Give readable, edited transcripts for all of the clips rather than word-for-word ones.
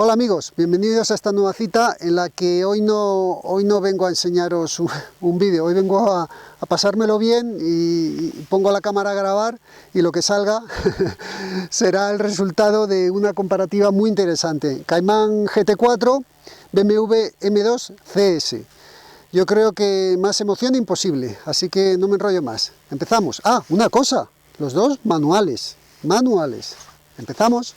Hola amigos, bienvenidos a esta nueva cita en la que hoy no vengo a enseñaros un vídeo, hoy vengo a pasármelo bien y pongo la cámara a grabar y lo que salga será el resultado de una comparativa muy interesante. Cayman GT4, BMW M2 CS. Yo creo que más emoción imposible, así que no me enrollo más. Empezamos. Ah, una cosa, los dos manuales. Empezamos.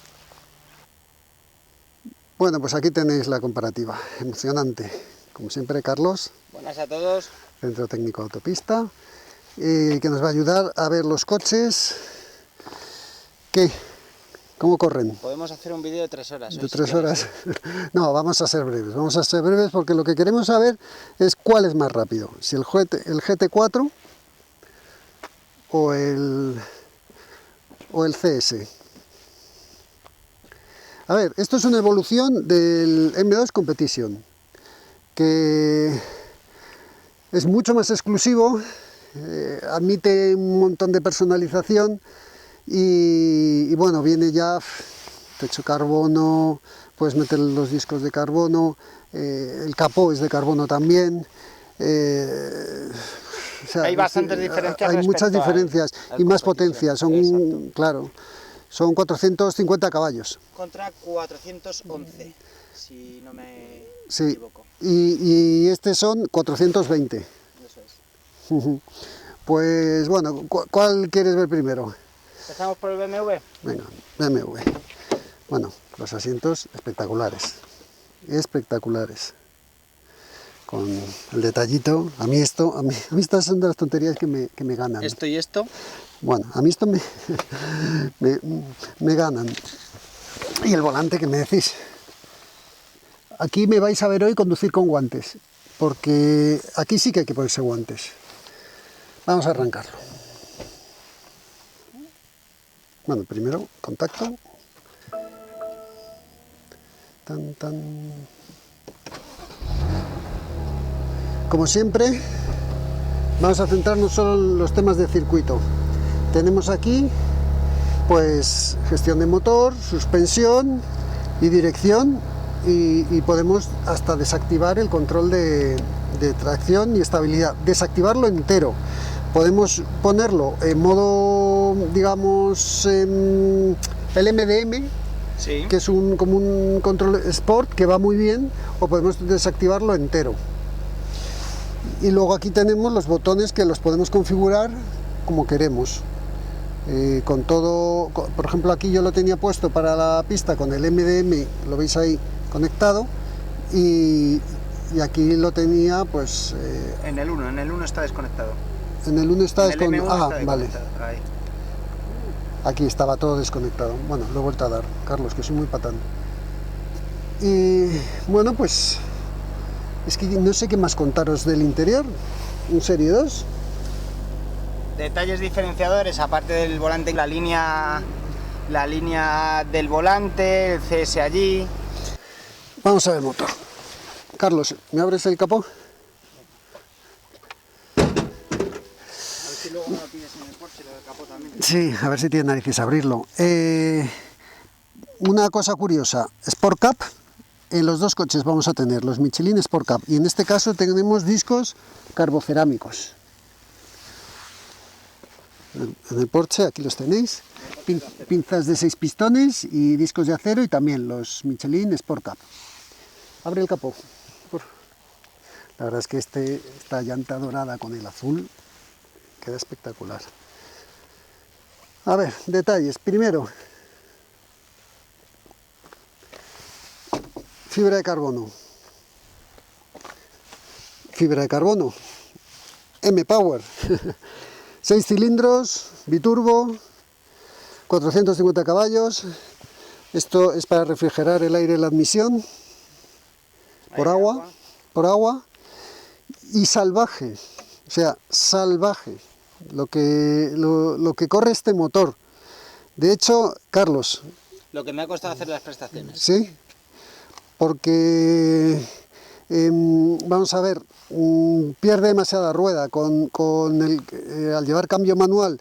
Bueno, pues aquí tenéis la comparativa, emocionante. Como siempre, Carlos. Buenas a todos. Centro Técnico Autopista, que nos va a ayudar a ver los coches. ¿Qué? ¿Cómo corren? Podemos hacer un vídeo de 3 horas. ¿De 3 horas? No, vamos a ser breves porque lo que queremos saber es cuál es más rápido, si el GT4 o el CS. A ver, esto es una evolución del M2 Competition, que es mucho más exclusivo, admite un montón de personalización y bueno, viene ya techo carbono, puedes meter los discos de carbono, el capó es de carbono también. O sea, hay bastantes diferencias. Hay muchas diferencias y más potencia, son 450 caballos. Contra 411, si no me sí. equivoco. Y este son 420. Eso es. Pues bueno, ¿cuál quieres ver primero? ¿Empezamos por el BMW? Venga, BMW. Bueno, los asientos espectaculares. Espectaculares. Con el detallito. A mí estas son de las tonterías que me ganan. ¿Esto y esto? Bueno, a mí esto me ganan. Y el volante, ¿qué me decís? Aquí me vais a ver hoy conducir con guantes, porque aquí sí que hay que ponerse guantes. Vamos a arrancarlo. Bueno, primero, contacto. Tan, tan. Como siempre, vamos a centrarnos solo en los temas de circuito. Tenemos aquí, pues, gestión de motor, suspensión y dirección, y podemos hasta desactivar el control de tracción y estabilidad, desactivarlo entero. Podemos ponerlo en modo, digamos, el MDM, sí, que es como un control Sport que va muy bien, o podemos desactivarlo entero. Y luego aquí tenemos los botones que los podemos configurar como queremos. Con todo, por ejemplo, aquí yo lo tenía puesto para la pista con el MDM, lo veis ahí conectado, y aquí lo tenía pues... en el 1 está desconectado. En el 1 está desconectado. Ah, vale. Ahí. Aquí estaba todo desconectado. Bueno, lo he vuelto a dar, Carlos, que soy muy patán. Y bueno, pues es que no sé qué más contaros del interior. Un Serie 2. Detalles diferenciadores, aparte del volante, la línea del volante, el CS allí. Vamos a ver el motor. Carlos, ¿me abres el capó? A ver si luego me lo pides en el Porsche, lo del capó también. Sí, a ver si tiene narices abrirlo. Una cosa curiosa, Sport Cup, en los dos coches vamos a tener los Michelin Sport Cup, y en este caso tenemos discos carbocerámicos. En el Porsche, aquí los tenéis, pinzas de 6 pistones y discos de acero, y también los Michelin Sport Cup. Abre el capó. La verdad es que esta llanta dorada con el azul queda espectacular. A ver, detalles. Primero, fibra de carbono. Fibra de carbono. M-Power. 6 cilindros, biturbo, 450 caballos. Esto es para refrigerar el aire en la admisión. Por agua. Y salvaje. O sea, salvaje. Lo que corre este motor. De hecho, Carlos... Lo que me ha costado hacer las prestaciones. Sí, porque... vamos a ver, pierde demasiada rueda al llevar cambio manual,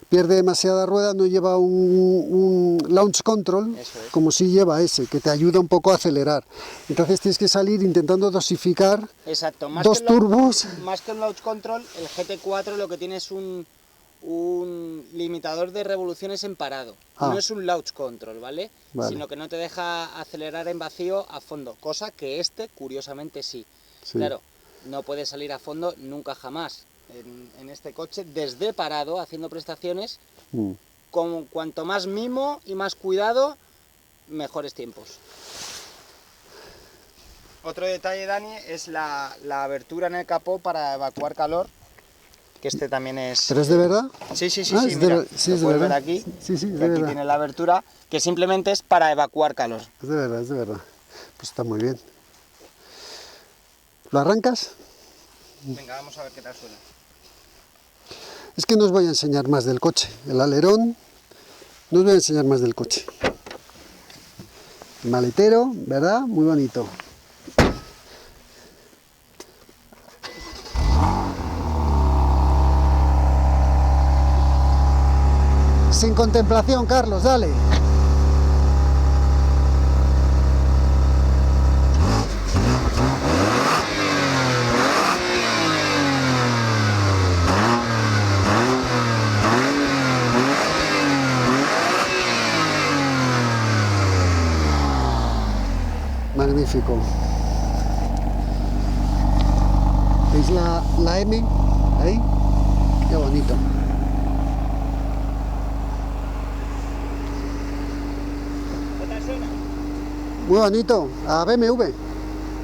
pierde demasiada rueda, no lleva un launch control, Eso es. como si lleva ese, que te ayuda un poco a acelerar. Entonces tienes que salir intentando dosificar Exacto. dos turbos. Más que un launch control, el GT4 lo que tiene es un limitador de revoluciones en parado. Ah. No es un launch control, ¿vale? Vale. Sino que no te deja acelerar en vacío a fondo, cosa que curiosamente, sí. Sí. Claro, no puedes salir a fondo nunca jamás en este coche desde parado, haciendo prestaciones, Mm. con cuanto más mimo y más cuidado, mejores tiempos. Otro detalle, Dani, es la abertura en el capó para evacuar calor, que este también es... ¿Pero es de verdad? Sí, sí, sí, Ah, sí, es de mira, ver- sí, lo es de puedes ver verdad. aquí, Sí, sí, es que de aquí verdad. tiene la abertura, que simplemente es para evacuar calor. Es de verdad, es de verdad. Pues está muy bien. ¿Lo arrancas? Venga, vamos a ver qué tal suena. Es que no os voy a enseñar más del coche. El alerón, no os voy a enseñar más del coche. El maletero, ¿verdad? Muy bonito. Sin contemplación, Carlos, dale. Magnífico. ¿Veis la M? Ahí. Qué bonito. ¿Qué tal suena? Muy bonito. A BMW.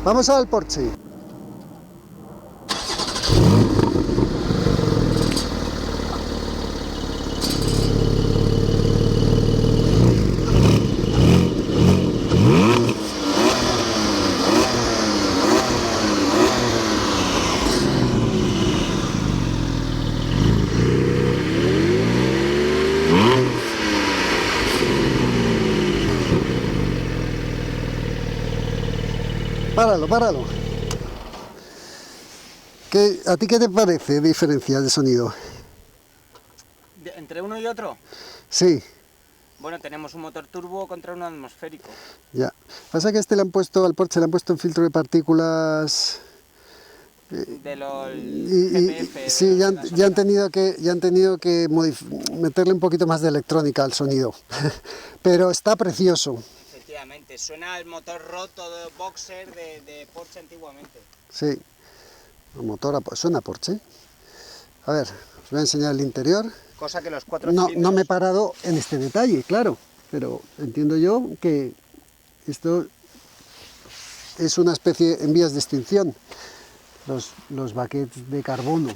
Vamos al Porsche. Páralo, páralo. ¿A ti qué te parece diferencia de sonido? ¿Entre uno y otro? Sí, Bueno, tenemos un motor turbo contra un atmosférico. ya. Pasa que al Porsche le han puesto un filtro de partículas De los y GPF. sí, de ya la han tenido que meterle un poquito más de electrónica al sonido. Pero está precioso. Efectivamente, suena el motor roto de boxer de Porsche antiguamente. Sí. El motor suena a Porsche. A ver, os voy a enseñar el interior. Cosa que los 4 No cilindros... me he parado en este detalle, claro, pero entiendo yo que esto es una especie en vías de extinción. Los baquets de carbono,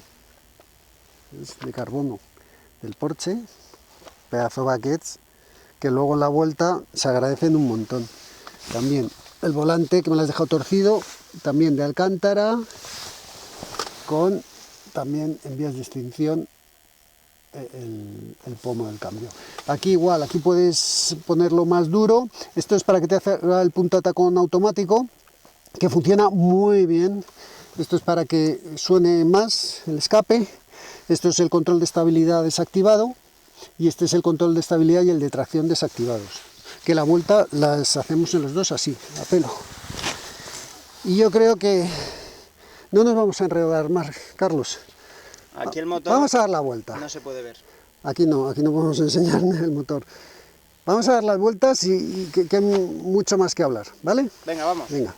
es de carbono del Porsche, pedazo baquets que luego en la vuelta se agradecen un montón. También el volante, que me lo has dejado torcido, también de Alcántara, con también en vías de extinción el pomo del cambio. Aquí igual, aquí puedes ponerlo más duro. Esto es para que te haga el punta tacón automático, que funciona muy bien. Esto es para que suene más el escape. Esto es el control de estabilidad desactivado. Y este es el control de estabilidad y el de tracción desactivados. Que la vuelta las hacemos en los dos así, a pelo. Y yo creo que no nos vamos a enredar más, Carlos. Aquí el motor Vamos a dar la vuelta. no se puede ver. Aquí no podemos enseñar el motor. Vamos a dar las vueltas y que hay mucho más que hablar, ¿vale? Venga, vamos. Venga.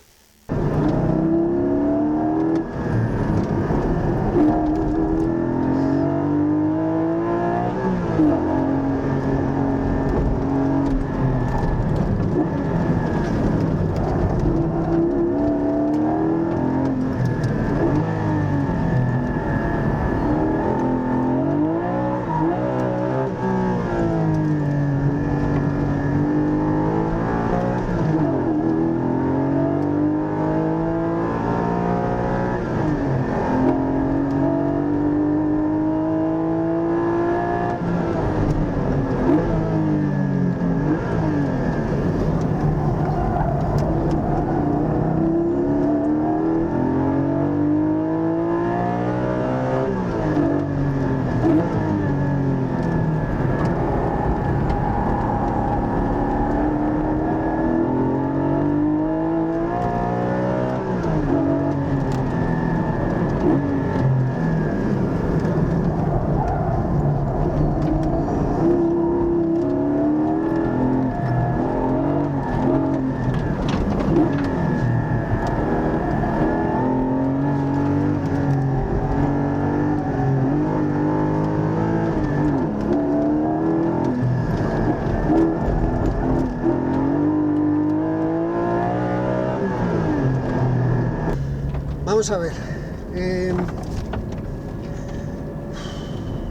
Vamos a ver,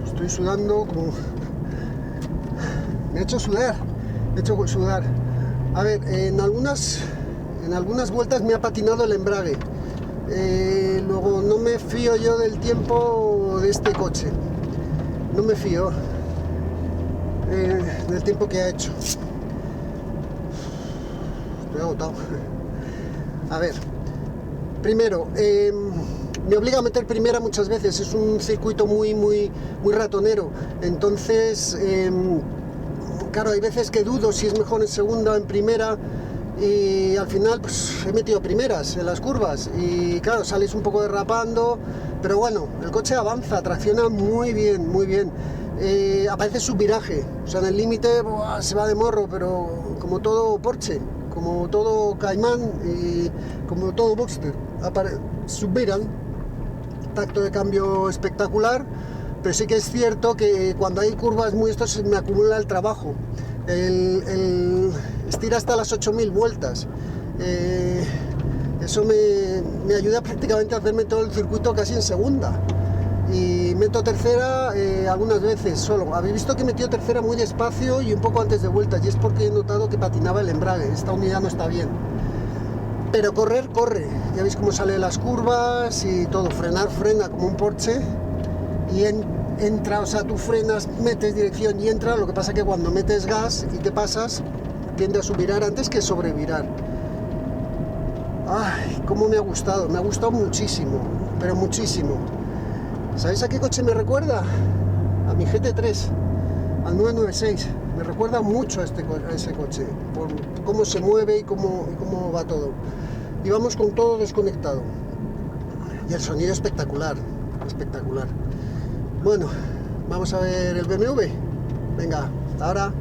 estoy sudando como... me ha hecho sudar, A ver, en algunas vueltas me ha patinado el embrague. Luego no me fío yo del tiempo de este coche, no me fío del tiempo que ha hecho. Estoy agotado. A ver, primero, me obliga a meter primera muchas veces, es un circuito muy ratonero, entonces, claro, hay veces que dudo si es mejor en segunda o en primera, y al final pues he metido primeras en las curvas, y claro, sales un poco derrapando, pero bueno, el coche avanza, tracciona muy bien, aparece subviraje, o sea, en el límite se va de morro, pero como todo Porsche, como todo Cayman y como todo Boxster, subviran, tacto de cambio espectacular, pero sí que es cierto que cuando hay curvas muy estos se me acumula el trabajo, estira hasta las 8000 vueltas, eso me ayuda prácticamente a hacerme todo el circuito casi en segunda, y meto tercera algunas veces solo. Habéis visto que he metido tercera muy despacio y un poco antes de vueltas, y es porque he notado que patinaba el embrague. Esta unidad no está bien, pero corre, ya veis cómo sale de las curvas y todo. Frena como un Porsche, y entra, o sea, tú frenas, metes dirección y entra. Lo que pasa que cuando metes gas y te pasas, tiende a subvirar antes que sobrevirar. Ay, cómo me ha gustado muchísimo, pero muchísimo. ¿Sabéis a qué coche me recuerda? A mi GT3, al 996. Me recuerda mucho a ese coche, por cómo se mueve y cómo va todo. Y vamos con todo desconectado. Y el sonido espectacular. Bueno, vamos a ver el BMW. Venga, hasta ahora.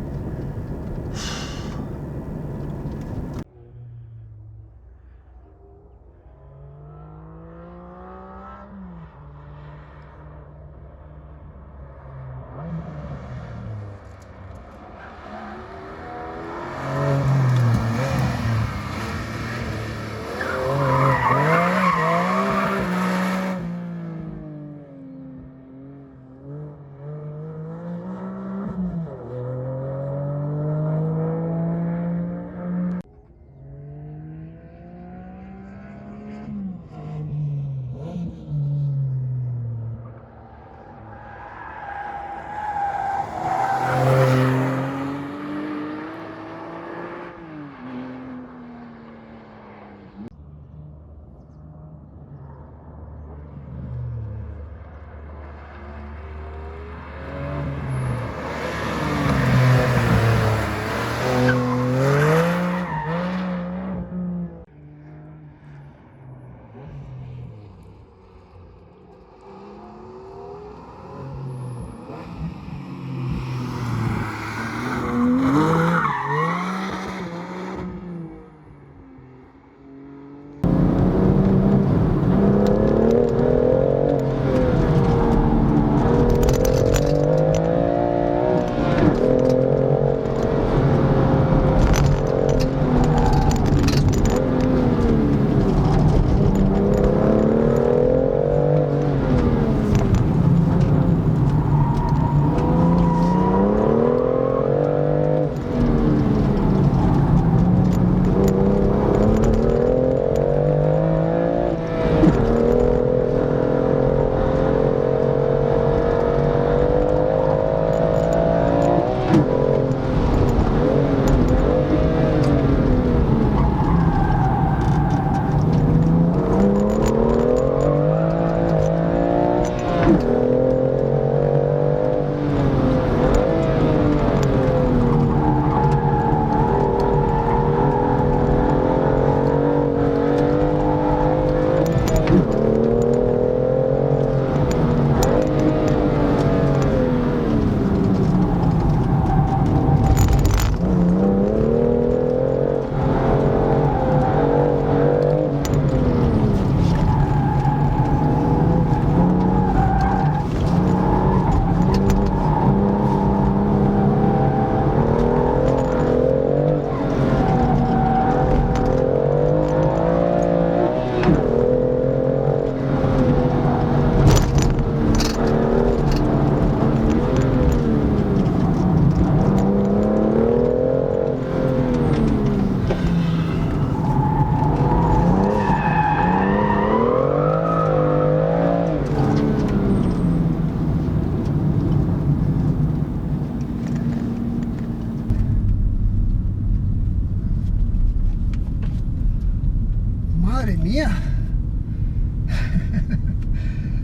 Madre mía.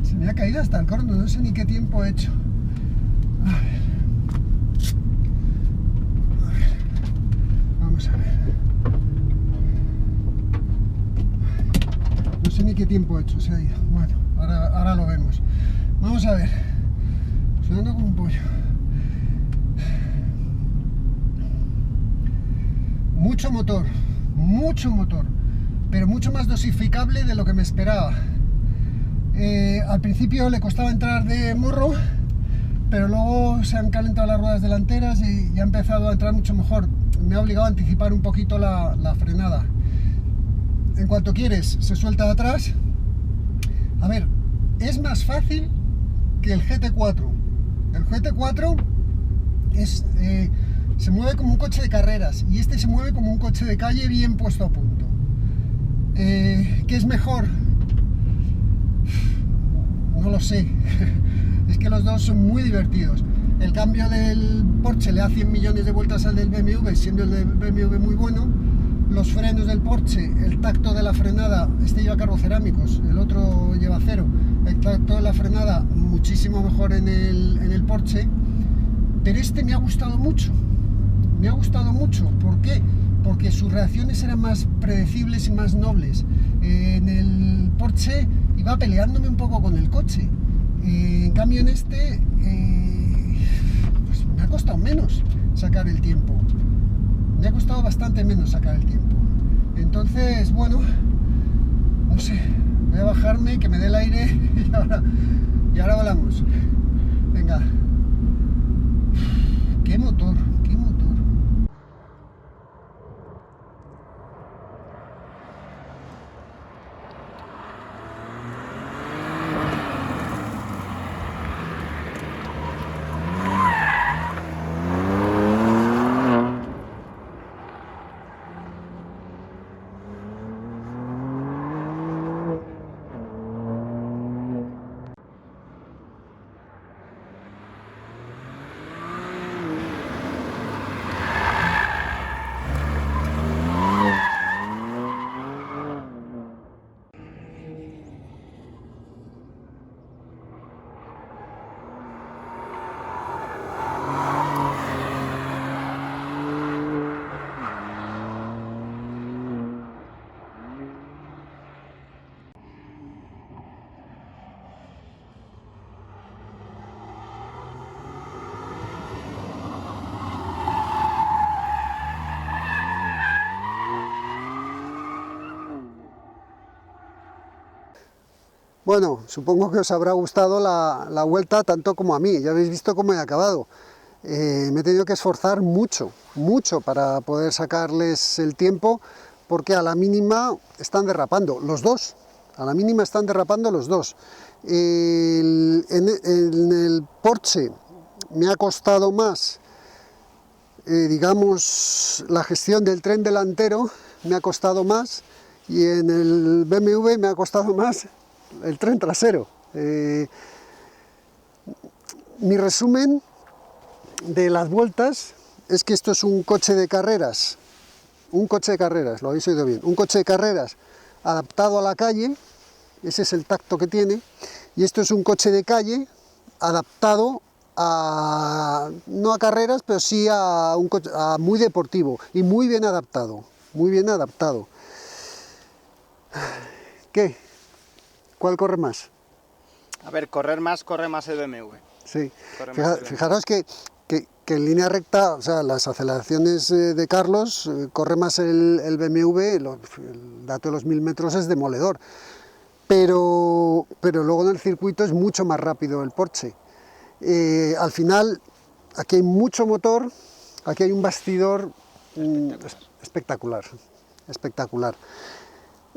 Se me ha caído hasta el corno, no sé ni qué tiempo he hecho. A ver. Vamos a ver. No sé ni qué tiempo he hecho, se ha ido. Bueno, ahora lo vemos. Vamos a ver. Sonando como un pollo. Mucho motor, pero mucho más dosificable de lo que me esperaba. Al principio le costaba entrar de morro, pero luego se han calentado las ruedas delanteras y ha empezado a entrar mucho mejor. Me ha obligado a anticipar un poquito la frenada. En cuanto quieres, se suelta de atrás. A ver, es más fácil que el GT4. El GT4 se mueve como un coche de carreras y este se mueve como un coche de calle bien puesto a punto. ¿Qué es mejor? No lo sé. Es que los dos son muy divertidos. El cambio del Porsche le da 100 millones de vueltas al del BMW, siendo el del BMW muy bueno. Los frenos del Porsche, el tacto de la frenada, este lleva carbocerámicos, el otro lleva acero. El tacto de la frenada muchísimo mejor en el Porsche, pero este me ha gustado mucho. Me ha gustado mucho. ¿Por qué? Porque sus reacciones eran más predecibles y más nobles. En el Porsche iba peleándome un poco con el coche. En cambio en este pues me ha costado menos sacar el tiempo. Me ha costado bastante menos sacar el tiempo. Entonces, bueno, no sé, voy a bajarme, que me dé el aire y ahora volamos. Venga. ¡Qué motor! ¡Qué motor! Bueno, supongo que os habrá gustado la vuelta tanto como a mí, ya habéis visto cómo he acabado. Me he tenido que esforzar mucho para poder sacarles el tiempo, porque a la mínima están derrapando, los dos, a la mínima están derrapando los dos. En el Porsche me ha costado más, digamos, la gestión del tren delantero, me ha costado más, y en el BMW me ha costado más el tren trasero. Mi resumen de las vueltas es que esto es un coche de carreras, lo habéis oído bien, un coche de carreras adaptado a la calle, ese es el tacto que tiene, y esto es un coche de calle adaptado a, no a carreras, pero sí a un coche muy deportivo y muy bien adaptado, muy bien adaptado. ¿Qué? ¿Cuál corre más? A ver, corre más el BMW. Sí, Más fijaros que en línea recta, o sea, las aceleraciones de Carlos, corre más el BMW, el dato de los 1000 metros es demoledor, pero luego en el circuito es mucho más rápido el Porsche. Al final, aquí hay mucho motor, aquí hay un bastidor espectacular.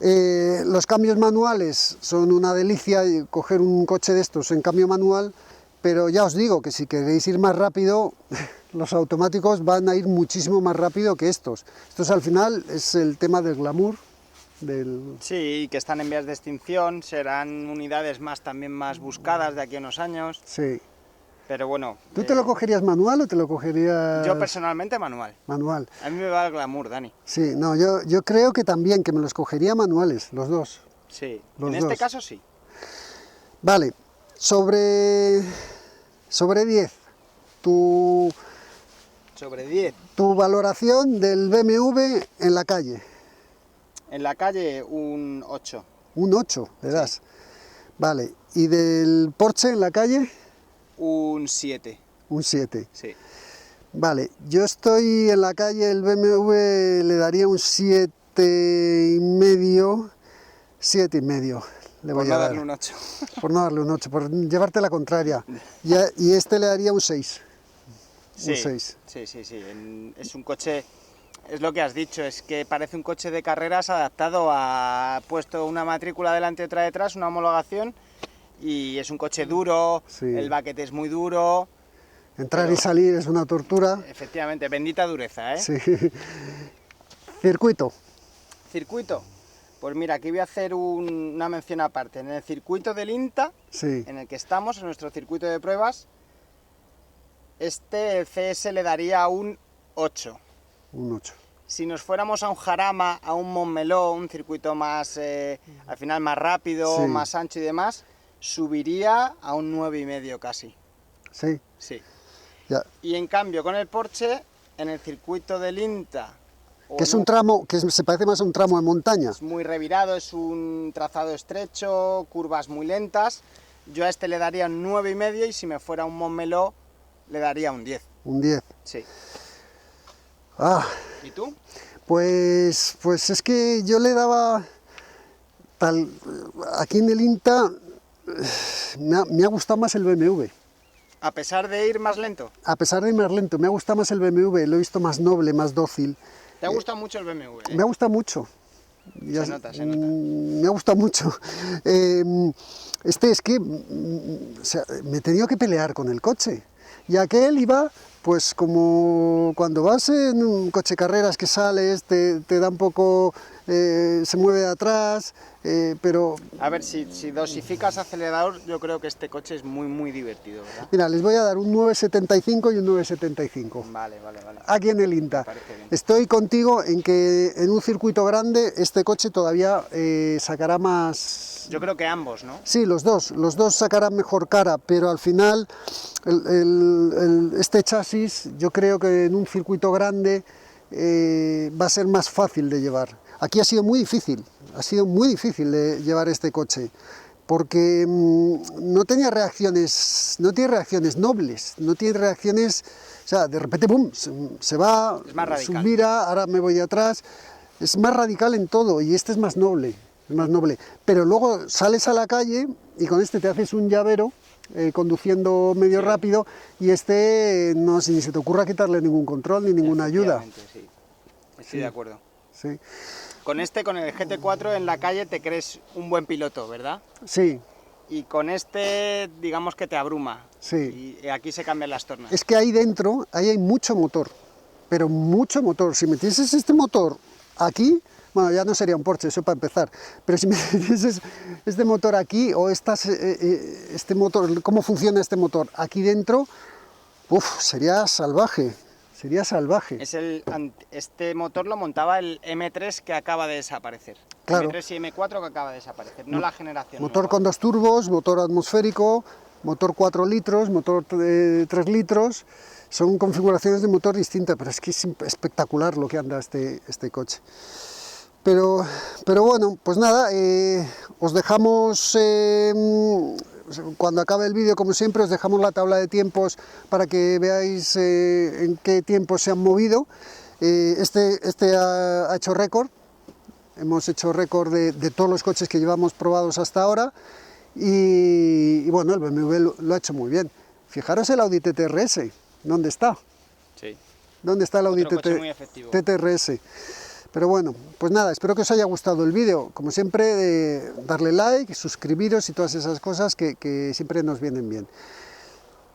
Los cambios manuales son una delicia, coger un coche de estos en cambio manual, pero ya os digo que si queréis ir más rápido, los automáticos van a ir muchísimo más rápido que estos. Estos al final es el tema del glamour. Sí, que están en vías de extinción, serán unidades también más buscadas de aquí a unos años. Sí. Pero bueno... ¿Tú te lo cogerías manual o te lo cogerías...? Yo personalmente manual. Manual. A mí me va el glamour, Dani. Sí, no, yo creo que también, que me los cogería manuales, los dos. Sí, Los en este dos. caso sí. Vale, sobre 10, tu Sobre 10. valoración del BMW en la calle. En la calle un 8. Un 8, le das. Vale, ¿y del Porsche en la calle? Un 7. Un 7. Sí. Vale, yo estoy en la calle, el BMW le daría un 7,5. 7,5 le voy Por no a dar. darle un 8. Por no darle un 8, por llevarte la contraria. Y este le daría un 6. Sí, Un 6. sí. Es un coche, es lo que has dicho, es que parece un coche de carreras adaptado a... puesto una matrícula delante y otra detrás, una homologación, y es un coche duro, Sí. el baquete es muy duro. Entrar y salir es una tortura. Efectivamente, bendita dureza, ¿eh? Sí. Circuito. Circuito. Pues mira, aquí voy a hacer una mención aparte. En el circuito del INTA, Sí. en el que estamos, en nuestro circuito de pruebas, el CS le daría un 8. Un 8. Si nos fuéramos a un Jarama, a un Montmeló, un circuito más, al final más rápido, Sí. más ancho y demás, subiría a un 9,5 casi. Sí. Sí. Ya. Y en cambio, con el Porsche, en el circuito del INTA, Que es un tramo, que se parece más a un tramo de montaña. es muy revirado, es un trazado estrecho, curvas muy lentas. Yo a este le daría un 9,5 y si me fuera un Montmeló le daría un 10. Un 10. Sí. Ah, ¿Y tú? pues es que yo le daba tal. Aquí en el INTA me ha gustado más el BMW. A pesar de ir más lento. A pesar de ir más lento, me ha gustado más el BMW, lo he visto más noble, más dócil. ¿Te ha gustado mucho el BMW? Me ha gustado mucho. Se nota, se nota. Me ha gustado mucho. Es que o sea, me he tenido que pelear con el coche. Y aquel iba, pues como cuando vas en un coche carreras que sales, te da un poco, se mueve de atrás, pero... A ver, si dosificas acelerador, yo creo que este coche es muy divertido, ¿verdad? Mira, les voy a dar un 9,75 y un 9,75. Vale. Aquí en el INTA. Me parece bien. Estoy contigo en que en un circuito grande este coche todavía sacará más... Yo creo que ambos, ¿no? Sí, los dos sacarán mejor cara, pero al final este chasis yo creo que en un circuito grande va a ser más fácil de llevar. Aquí ha sido muy difícil de llevar este coche, porque no tiene reacciones nobles, no tiene reacciones, o sea, de repente ¡pum!, se va, Es más radical. subirá, ahora me voy atrás, es más radical en todo y este es más noble, pero luego sales a la calle y con este te haces un llavero conduciendo medio rápido y este no, ni se te ocurra quitarle ningún control ni ninguna ayuda. Sí. Estoy de acuerdo. Sí, Con el GT4 en la calle te crees un buen piloto, ¿verdad? sí, Y con este, digamos que te abruma. sí. Y aquí se cambian las tornas. Es que ahí dentro, ahí hay mucho motor, pero mucho motor. Si metieses este motor aquí, bueno, ya no sería un Porsche, eso para empezar, pero si metieses este motor aquí, o este motor, cómo funciona este motor aquí dentro, sería salvaje, Este motor lo montaba el M3 que acaba de desaparecer. Claro. M3 y M4 que acaba de desaparecer, no la generación Motor nueva. con 2 turbos, motor atmosférico, motor 4 litros, motor 3 litros, son configuraciones de motor distintas, pero es que es espectacular lo que anda este coche. Pero bueno, pues nada, os dejamos, cuando acabe el vídeo, como siempre, os dejamos la tabla de tiempos para que veáis en qué tiempo se han movido. Este ha hecho récord, hemos hecho récord de todos los coches que llevamos probados hasta ahora y bueno, el BMW lo ha hecho muy bien. Fijaros el Audi TT RS, ¿dónde está? Sí. ¿Dónde está el Audi Otro coche muy efectivo. TT RS? Pero bueno, pues nada, espero que os haya gustado el vídeo. Como siempre, darle like, suscribiros y todas esas cosas que siempre nos vienen bien.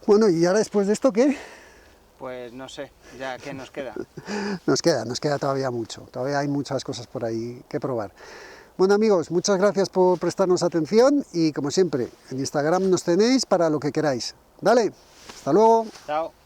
Bueno, y ahora después de esto, ¿qué? Pues no sé, ya que nos queda. Nos queda todavía mucho. Todavía hay muchas cosas por ahí que probar. Bueno amigos, muchas gracias por prestarnos atención y como siempre, en Instagram nos tenéis para lo que queráis. Dale. Hasta luego. Chao.